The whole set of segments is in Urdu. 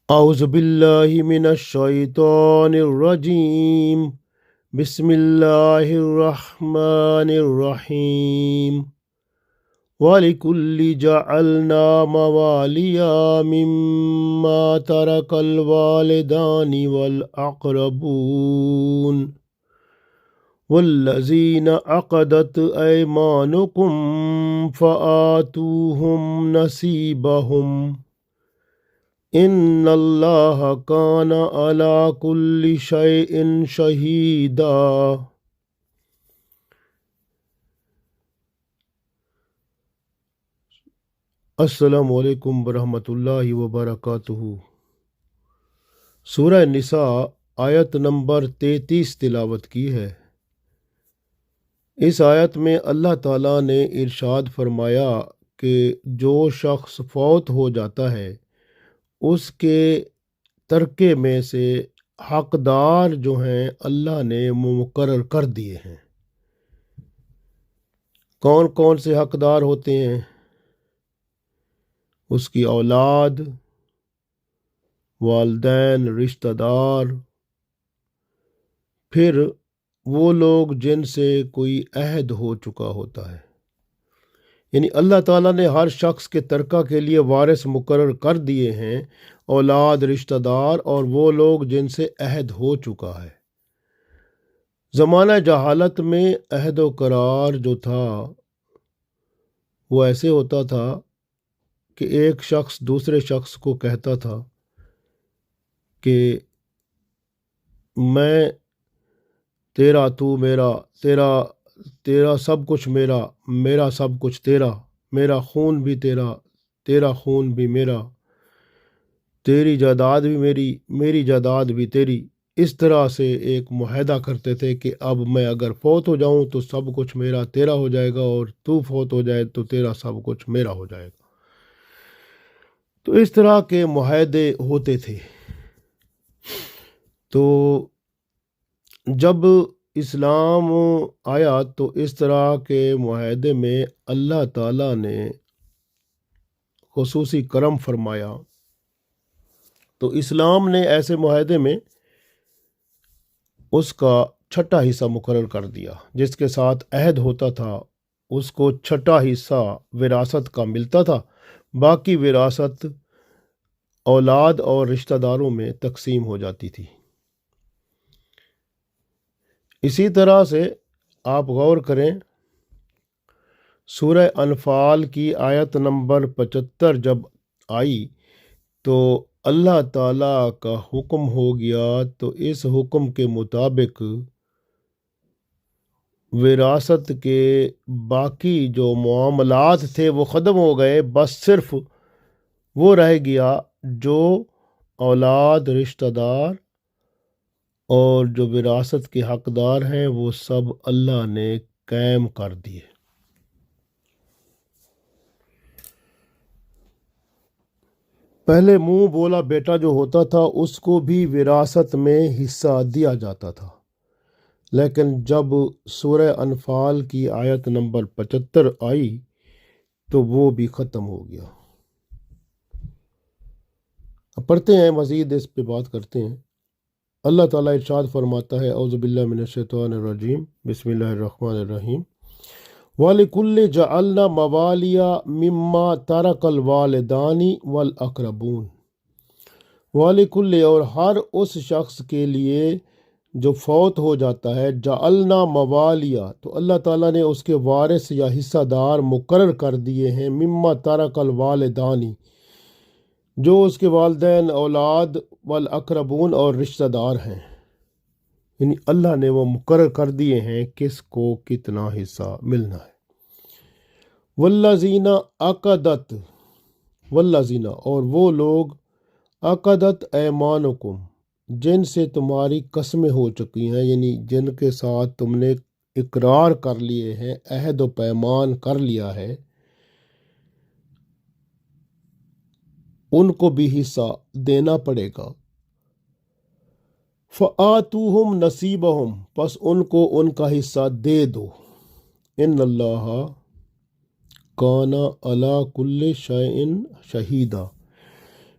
اعوذ باللہ من الشیطان الرجیم بسم اللہ الرحمن الرحیم وَلِكُلِّ جَعَلْنَا مَوَالِيَ مِمَّا تَرَكَ الْوَالِدَانِ وَالْأَقْرَبُونَ وَالَّذِينَ عَقَدَتْ أَيْمَانُكُمْ فَآتُوهُمْ نَصِيبَهُمْ ان اللہ کان علی کل شیء شہیدا۔ السلام علیکم ورحمۃ اللہ وبرکاتہ۔ سورہ نساء آیت نمبر 33 تلاوت کی ہے۔ اس آیت میں اللہ تعالیٰ نے ارشاد فرمایا کہ جو شخص فوت ہو جاتا ہے اس کے ترکے میں سے حقدار جو ہیں اللہ نے مقرر کر دیے ہیں۔ کون کون سے حقدار ہوتے ہیں؟ اس کی اولاد، والدین، رشتہ دار، پھر وہ لوگ جن سے کوئی عہد ہو چکا ہوتا ہے۔ یعنی اللہ تعالیٰ نے ہر شخص کے ترکہ کے لیے وارث مقرر کر دیے ہیں، اولاد، رشتہ دار اور وہ لوگ جن سے عہد ہو چکا ہے۔ زمانہ جہالت میں عہد و قرار جو تھا وہ ایسے ہوتا تھا کہ ایک شخص دوسرے شخص کو کہتا تھا کہ میں تیرا، تو میرا، تیرا سب کچھ میرا، میرا سب کچھ تیرا، میرا خون بھی تیرا، تیرا خون بھی میرا، تیری جائیداد بھی میری، میری جائیداد بھی تیری۔ اس طرح سے ایک معاہدہ کرتے تھے کہ اب میں اگر فوت ہو جاؤں تو سب کچھ میرا تیرا ہو جائے گا، اور تو فوت ہو جائے تو تیرا سب کچھ میرا ہو جائے گا۔ تو اس طرح کے معاہدے ہوتے تھے۔ تو جب اسلام آیا تو اس طرح کے معاہدے میں اللہ تعالیٰ نے خصوصی کرم فرمایا۔ تو اسلام نے ایسے معاہدے میں اس کا چھٹا حصہ مقرر کر دیا۔ جس کے ساتھ عہد ہوتا تھا اس کو چھٹا حصہ وراثت کا ملتا تھا، باقی وراثت اولاد اور رشتہ داروں میں تقسیم ہو جاتی تھی۔ اسی طرح سے آپ غور کریں، سورہ انفال کی آیت نمبر 75 جب آئی تو اللہ تعالیٰ کا حکم ہو گیا، تو اس حکم کے مطابق وراثت کے باقی جو معاملات تھے وہ ختم ہو گئے، بس صرف وہ رہ گیا جو اولاد، رشتہ دار اور جو وراثت کے حقدار ہیں وہ سب اللہ نے قائم کر دیے۔ پہلے منہ بولا بیٹا جو ہوتا تھا اس کو بھی وراثت میں حصہ دیا جاتا تھا، لیکن جب سورہ انفال کی آیت نمبر 75 آئی تو وہ بھی ختم ہو گیا۔ اب پڑھتے ہیں، مزید اس پہ بات کرتے ہیں۔ اللہ تعالیٰ ارشاد فرماتا ہے، اعوذ باللہ من الشیطان الرجیم، بسم اللہ الرحمن الرحیم، وَلِكُلِّ جَعَلْنَا مَوَالِيَ مِمَّا تَرَكَ الْوَالِدَانِ وَالْأَقْرَبُونَ۔ وَلِكُلِّ اور ہر اس شخص کے لیے جو فوت ہو جاتا ہے، جعلنا موالیہ تو اللہ تعالیٰ نے اس کے وارث یا حصہ دار مقرر کر دیے ہیں، مما ترک الوالدانی جو اس کے والدین، اولاد، والاقربون اور رشتہ دار ہیں۔ یعنی اللہ نے وہ مقرر کر دیے ہیں کس کو کتنا حصہ ملنا ہے۔ والذین عقدت، والذین اور وہ لوگ، عقدت ایمانکم جن سے تمہاری قسمیں ہو چکی ہیں، یعنی جن کے ساتھ تم نے اقرار کر لیے ہیں، عہد و پیمان کر لیا ہے، ان کو بھی حصہ دینا پڑے گا۔ فآتوہم نصیبہم پس ان کو ان کا حصہ دے دو۔ ان اللہ کان علی کل شیء شہیدا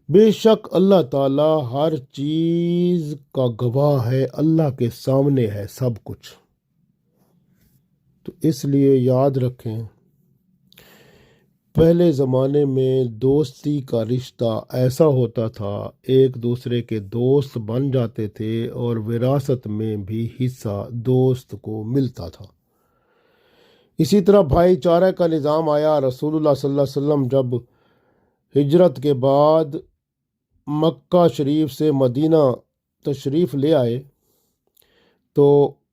بے شک اللہ تعالیٰ ہر چیز کا گواہ ہے، اللہ کے سامنے ہے سب کچھ۔ تو اس لیے یاد رکھیں، پہلے زمانے میں دوستی کا رشتہ ایسا ہوتا تھا، ایک دوسرے کے دوست بن جاتے تھے اور وراثت میں بھی حصہ دوست کو ملتا تھا۔ اسی طرح بھائی چارہ کا نظام آیا۔ رسول اللہ صلی اللہ علیہ وسلم جب ہجرت کے بعد مکہ شریف سے مدینہ تشریف لے آئے تو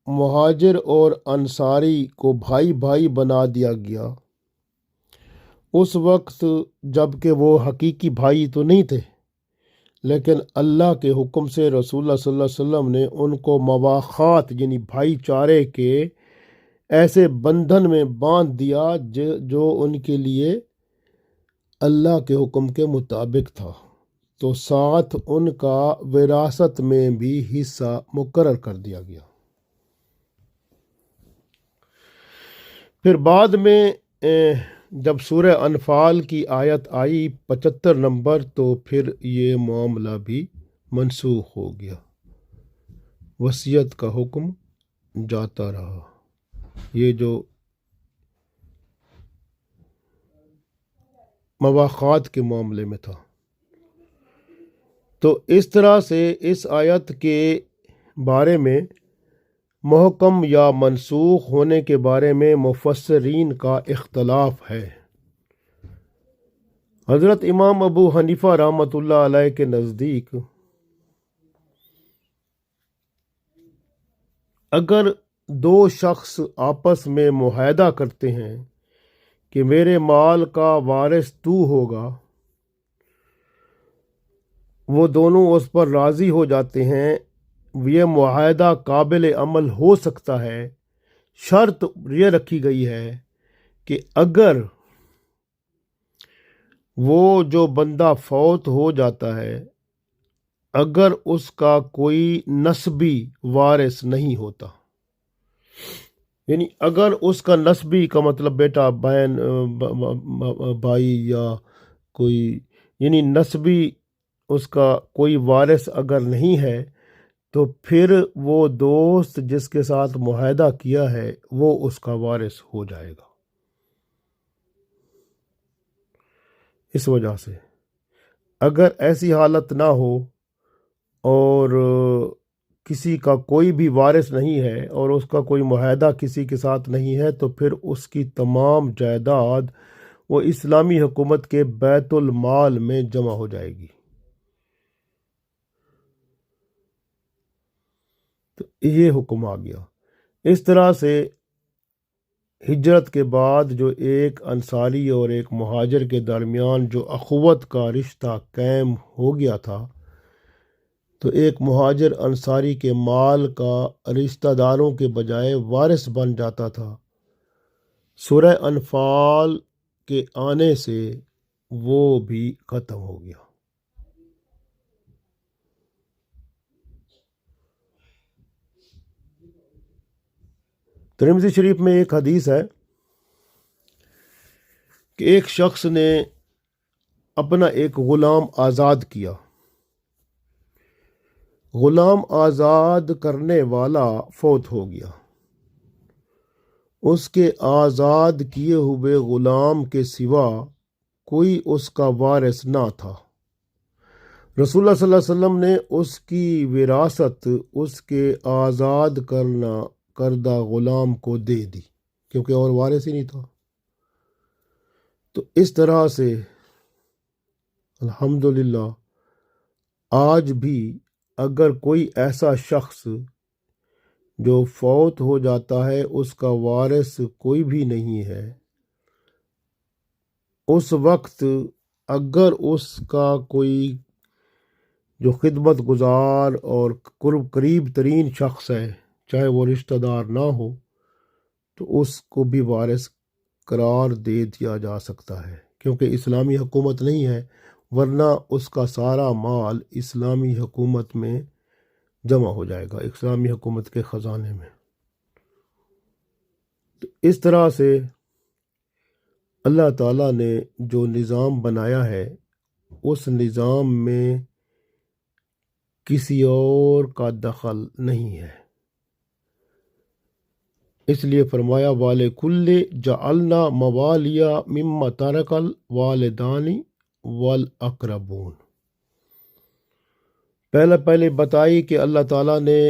مہاجر اور انصاری کو بھائی بھائی بنا دیا گیا۔ اس وقت جب کہ وہ حقیقی بھائی تو نہیں تھے، لیکن اللہ کے حکم سے رسول اللہ صلی اللہ علیہ وسلم نے ان کو مواخات یعنی بھائی چارے کے ایسے بندھن میں باندھ دیا جو ان کے لیے اللہ کے حکم کے مطابق تھا، تو ساتھ ان کا وراثت میں بھی حصہ مقرر کر دیا گیا۔ پھر بعد میں جب سورہ انفال کی آیت آئی 75 نمبر، تو پھر یہ معاملہ بھی منسوخ ہو گیا، وصیت کا حکم جاتا رہا۔ یہ جو مواخات کے معاملے میں تھا، تو اس طرح سے اس آیت کے بارے میں محکم یا منسوخ ہونے کے بارے میں مفسرین کا اختلاف ہے۔ حضرت امام ابو حنیفہ رحمۃ اللہ علیہ کے نزدیک اگر دو شخص آپس میں معاہدہ کرتے ہیں کہ میرے مال کا وارث تو ہوگا، وہ دونوں اس پر راضی ہو جاتے ہیں، یہ معاہدہ قابل عمل ہو سکتا ہے۔ شرط یہ رکھی گئی ہے کہ اگر وہ جو بندہ فوت ہو جاتا ہے، اگر اس کا کوئی نسبی وارث نہیں ہوتا، یعنی اگر اس کا نسبی کا مطلب بیٹا بہن بھائی یا کوئی یعنی نسبی اس کا کوئی وارث اگر نہیں ہے، تو پھر وہ دوست جس کے ساتھ معاہدہ کیا ہے وہ اس کا وارث ہو جائے گا۔ اس وجہ سے اگر ایسی حالت نہ ہو اور کسی کا کوئی بھی وارث نہیں ہے اور اس کا کوئی معاہدہ کسی کے ساتھ نہیں ہے، تو پھر اس کی تمام جائیداد وہ اسلامی حکومت کے بیت المال میں جمع ہو جائے گی۔ تو یہ حکم آ گیا۔ اس طرح سے ہجرت کے بعد جو ایک انصاری اور ایک مہاجر کے درمیان جو اخوت کا رشتہ قائم ہو گیا تھا، تو ایک مہاجر انصاری کے مال کا رشتہ داروں کے بجائے وارث بن جاتا تھا۔ سورہ انفال کے آنے سے وہ بھی ختم ہو گیا۔ ترمذی شریف میں ایک حدیث ہے کہ ایک شخص نے اپنا ایک غلام آزاد کیا۔ غلام آزاد کرنے والا فوت ہو گیا، اس کے آزاد کیے ہوئے غلام کے سوا کوئی اس کا وارث نہ تھا۔ رسول اللہ صلی اللہ علیہ وسلم نے اس کی وراثت اس کے آزاد کردہ غلام کو دے دی، کیونکہ اور وارث ہی نہیں تھا۔ تو اس طرح سے الحمدللہ آج بھی اگر کوئی ایسا شخص جو فوت ہو جاتا ہے، اس کا وارث کوئی بھی نہیں ہے، اس وقت اگر اس کا کوئی جو خدمت گزار اور قریب ترین شخص ہے، چاہے وہ رشتہ دار نہ ہو، تو اس کو بھی وارث قرار دے دیا جا سکتا ہے، کیونکہ اسلامی حکومت نہیں ہے، ورنہ اس کا سارا مال اسلامی حکومت میں جمع ہو جائے گا، اسلامی حکومت کے خزانے میں۔ تو اس طرح سے اللہ تعالیٰ نے جو نظام بنایا ہے اس نظام میں کسی اور کا دخل نہیں ہے۔ اس لیے فرمایا وَلِكُلِّ جَعَلْنَا مَوَالِيَ مِمَّا تَرَكَ الْوَالِدَانِ وَالْأَقْرَبُونَ۔ پہلے بتائی کہ اللہ تعالیٰ نے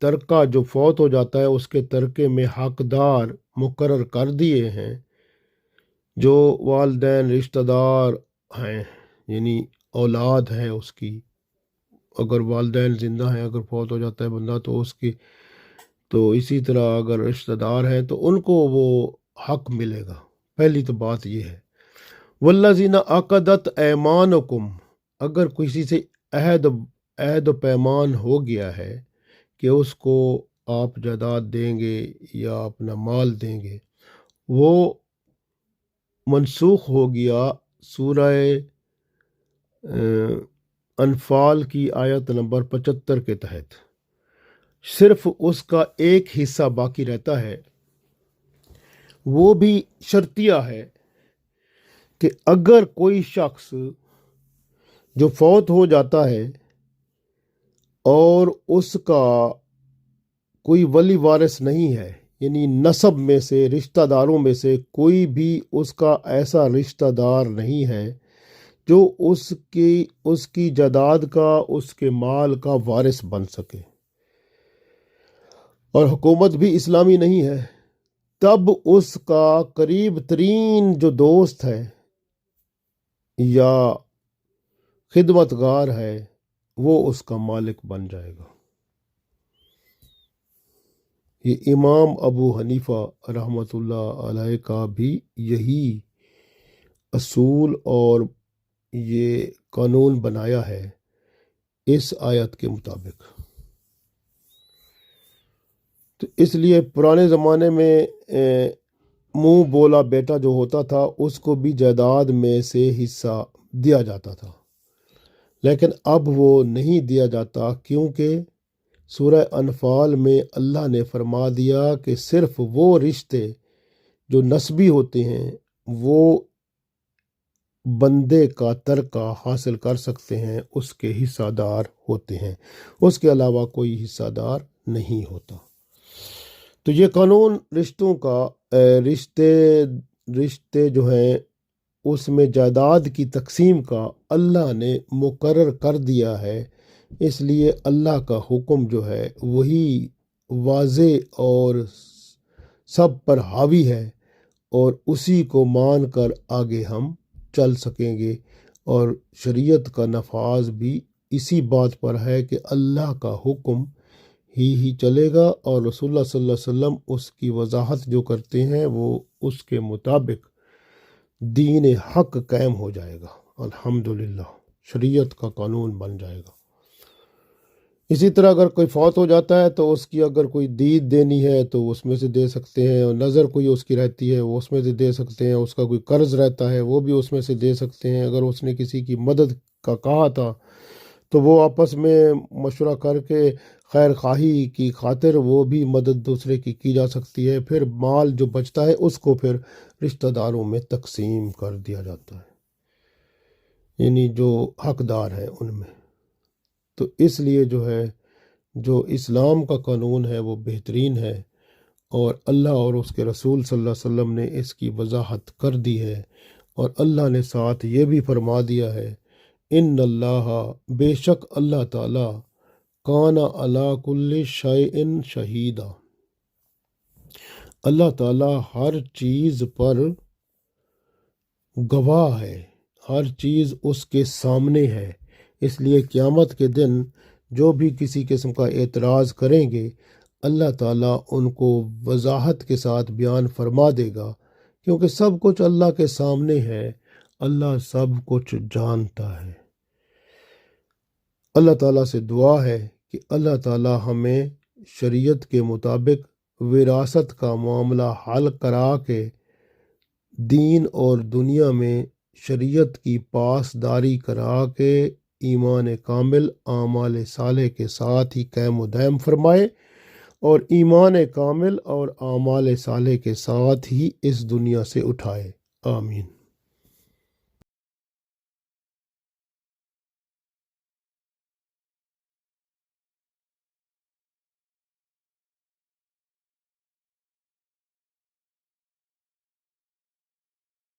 ترکہ جو فوت ہو جاتا ہے اس کے ترکے میں حقدار مقرر کر دیے ہیں، جو والدین رشتہ دار ہیں، یعنی اولاد ہے اس کی، اگر والدین زندہ ہیں، اگر فوت ہو جاتا ہے بندہ تو اس کی، تو اسی طرح اگر رشتہ دار ہیں تو ان کو وہ حق ملے گا۔ پہلی تو بات یہ ہے۔ والذین عقدت ایمانکم، اگر کسی سے عہد و پیمان ہو گیا ہے کہ اس کو آپ جائیداد دیں گے یا اپنا مال دیں گے، وہ منسوخ ہو گیا سورہ انفال کی آیت نمبر 75 کے تحت۔ صرف اس کا ایک حصہ باقی رہتا ہے، وہ بھی شرطیہ ہے کہ اگر کوئی شخص جو فوت ہو جاتا ہے اور اس کا کوئی ولی وارث نہیں ہے، یعنی نسب میں سے، رشتہ داروں میں سے کوئی بھی اس کا ایسا رشتہ دار نہیں ہے جو اس کی جائیداد کا، اس کے مال کا وارث بن سکے، اور حکومت بھی اسلامی نہیں ہے، تب اس کا قریب ترین جو دوست ہے یا خدمتگار ہے وہ اس کا مالک بن جائے گا۔ یہ امام ابو حنیفہ رحمۃ اللہ علیہ کا بھی یہی اصول اور یہ قانون بنایا ہے اس آیت کے مطابق۔ تو اس لیے پرانے زمانے میں منہ بولا بیٹا جو ہوتا تھا اس کو بھی جائیداد میں سے حصہ دیا جاتا تھا، لیکن اب وہ نہیں دیا جاتا، کیونکہ سورہ انفال میں اللہ نے فرما دیا کہ صرف وہ رشتے جو نسبی ہوتے ہیں وہ بندے کا ترکہ حاصل کر سکتے ہیں، اس کے حصہ دار ہوتے ہیں، اس کے علاوہ کوئی حصہ دار نہیں ہوتا۔ تو یہ قانون رشتوں کا، رشتے جو ہیں اس میں جائیداد کی تقسیم کا اللہ نے مقرر کر دیا ہے، اس لیے اللہ کا حکم جو ہے وہی واضح اور سب پر حاوی ہے، اور اسی کو مان کر آگے ہم چل سکیں گے، اور شریعت کا نفاذ بھی اسی بات پر ہے کہ اللہ کا حکم ہی چلے گا، اور رسول اللہ صلی اللہ علیہ وسلم اس کی وضاحت جو کرتے ہیں وہ اس کے مطابق دین حق قائم ہو جائے گا، الحمدللہ شریعت کا قانون بن جائے گا۔ اسی طرح اگر کوئی فوت ہو جاتا ہے تو اس کی اگر کوئی دید دینی ہے تو اس میں سے دے سکتے ہیں، اور نظر کوئی اس کی رہتی ہے وہ اس میں سے دے سکتے ہیں، اس کا کوئی قرض رہتا ہے وہ بھی اس میں سے دے سکتے ہیں، اگر اس نے کسی کی مدد کا کہا تھا تو وہ آپس میں مشورہ کر کے خیر خواہی کی خاطر وہ بھی مدد دوسرے کی جا سکتی ہے، پھر مال جو بچتا ہے اس کو پھر رشتہ داروں میں تقسیم کر دیا جاتا ہے، یعنی جو حقدار ہیں ان میں۔ تو اس لیے جو ہے جو اسلام کا قانون ہے وہ بہترین ہے، اور اللہ اور اس کے رسول صلی اللہ علیہ وسلم نے اس کی وضاحت کر دی ہے، اور اللہ نے ساتھ یہ بھی فرما دیا ہے ان اللہ، بے شک اللہ تعالیٰ، کان علی کل شیء شہیدا، اللہ تعالیٰ ہر چیز پر گواہ ہے، ہر چیز اس کے سامنے ہے، اس لیے قیامت کے دن جو بھی کسی قسم کا اعتراض کریں گے اللہ تعالیٰ ان کو وضاحت کے ساتھ بیان فرما دے گا، کیونکہ سب کچھ اللہ کے سامنے ہے، اللہ سب کچھ جانتا ہے۔ اللہ تعالیٰ سے دعا ہے کہ اللہ تعالیٰ ہمیں شریعت کے مطابق وراثت کا معاملہ حل کرا کے دین اور دنیا میں شریعت کی پاسداری کرا کے ایمان کامل اعمال صالح کے ساتھ ہی قائم و دائم فرمائے، اور ایمان کامل اور اعمال صالح کے ساتھ ہی اس دنیا سے اٹھائے، آمین۔